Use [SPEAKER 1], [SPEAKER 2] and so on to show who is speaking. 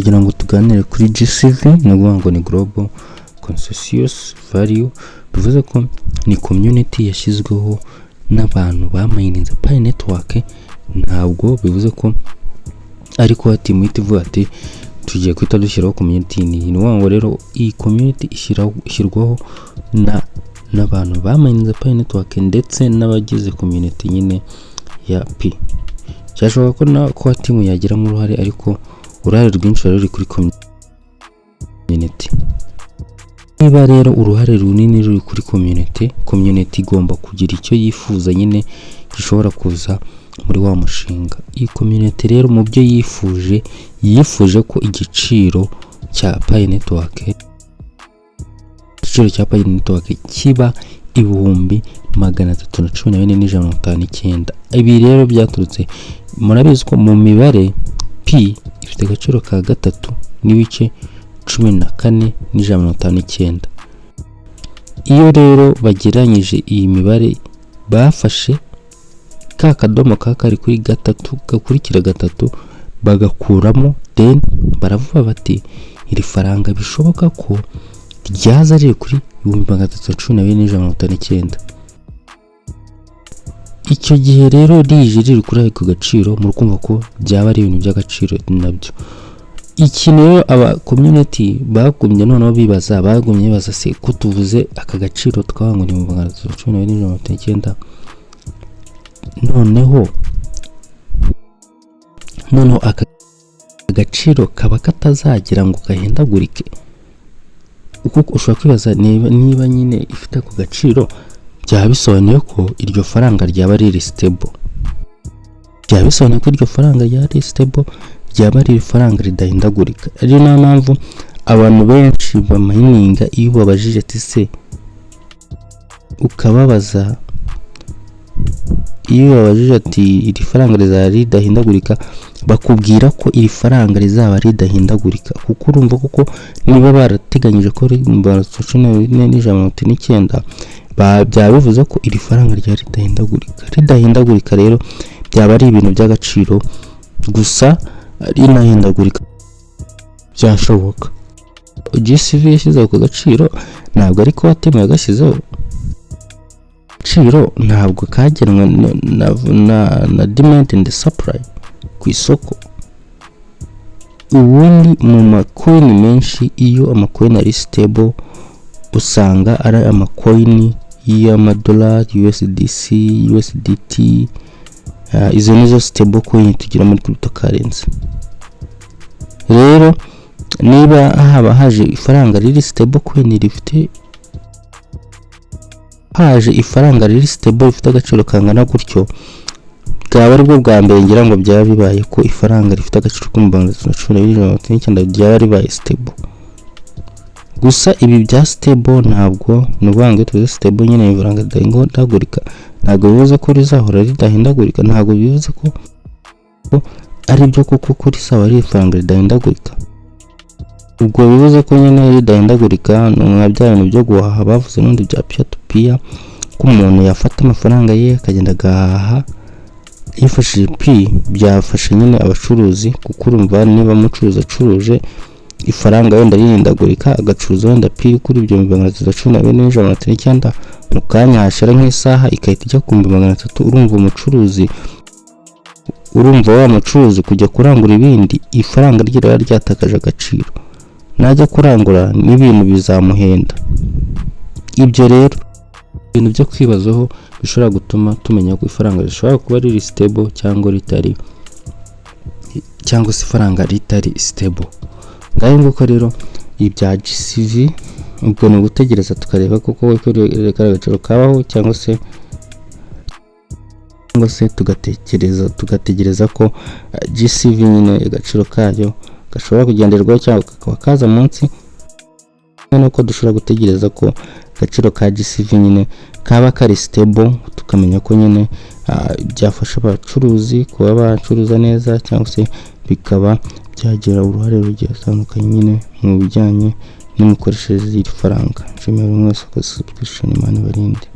[SPEAKER 1] ndagira ngo tuganire kuri GCV navuga ngo ni Global Consensus Value, bivuze ko ni community yashyizweho n'abantu bamayininze Pi network. Ntabwo bivuze ko ariko ati muhita ivuga ati tugiye kwita dushyiraho community ni ngo rero iyi community ishyirwaho n'abantu bamayininze Pi network ndetse n'abagize community nyine ya Pi. Cyashoboka ko timu yagira mu ruhare, ariko uruhare rwinshi ruri kuri community. Niba rero uruhare runini ruri kuri community igomba kugira icyo yifuza nyine gishobora kuza muri wa mushinga. Iyi community rero mu byo yifuje ko igiciro cya Pi network kiba ibihumbi 314,159. Ibi rero byaturutse, murabizi ko mu mibare Pi ifite agaciro ka 3.14,159. Iyo rero bageranyije iyi mibare bafashe ka kadomo kari kuri 3 gakurikira 3 bagakuramo, then baravuga bati iri faranga bishoboka ko ryaza riri kuri 314,159. Icyo gihe rero riri kuri ako gaciro, muri kumva ko byaba ari ibintu by'agaciro nabyo. Ikintu rero aba community bagumye noneho bibaza se ko tuvuze aka gaciro twahango ni 314,159, noneho aka gaciro kaba katazagira ngo gahindagurike. Uko ushobora kwibaza niba nyine ifite ako gaciro, byaba bisobanuye ko iryo faranga ryaba riri stable. Byaba bisobanuye ko iryo faranga ryari stable, ryaba ari faranga ridahindagurika. Ari na mpamvu abantu benshi bamayininga iyo babajije ati se ukababaza, iyo babajije ati iri faranga rizaba ridahindagurika, bakubwira ko iri faranga rizaba ridahindagurika, kuko urumva kuko niba barateganyije ko 314,159 byaba bivuze ko iri faranga ryari ridahindagurika. Rero byaba ari ibintu by'agaciro gusa rinahindagurika byashoboka. GCV yashyizeho ku gaciro, ntabwo ariko watemuye agashyizeho gaciro, ntabwo kagenwe na demand and supply ku isoko. Ubundi mu macoin menshi, iyo amacoin ari stable usanga ari amacoin y'amadolari, USDC, USDT, izo nizo stable coin tugira muri cryptocurrency. Rero niba haba haje ifaranga riri stable coin ifaranga riri stable rifite agaciro kangana gutyo, bwaba ari bwo bwa mbere ngira ngo byaba bibaye ko ifaranga rifite agaciro k'314,159 byaba ribaye stable. Gusa ibi bya stable ntabwo nubange tuze stable nyine ifaranga ridahindagurika, ntabwo bivuze ko rizahora ridahindagurika, ntabwo bivuze ko ari byo kuko risaba ari ifaranga ridahindagurika. Ubwo bivuze ko nyine ridahindagurika nka bya bintu byo guhaha bavuze n'undi bya peer to peer, ko umuntu yafata amafaranga ye akagenda agahaha yifashishije Pi. Byafashe nyine abacuruzi, kuko urumva niba umucuruzi acuruje ifaranga wenda rihindagurika, agacuruza wenda Pi kuri ibyo 314,159, mu kanya hashira nk'isaha ikahita ijya ku 300. Urumva wa mucuruzi kujya kurangura ibindi, ifaranga ryira ryatakaje agaciro, najya kurangura n'ibintu bizamuhenda. Ibyo rero ibintu byo kwibazaho bishobora gutuma tumenya ko ifaranga rishobora kuba riri stable cyangwa ritari, cyangwa se ifaranga ritari stable. Ngaho nguko rero ibya GCV, ubwo ni ugutegereza tukareba koko ko agaciro kabaho, cyangwa se tugategereza ko GCV nyine agaciro kayo gashobora kugenderwaho cyangwa kakaba kaza munsi, nuko dushobora gutegereza ko agaciro ka GCV nyine kaba kari stable, tukamenya ko nyine byafasha abacuruzi kuba bacuruza neza, cyangwa se bikaba byagira uruhare rugiye rutandukanye nyine mu bijyanye n'imikoreshereze y'iri faranga. Nshimira mwese ko subscription Imana ibarinde.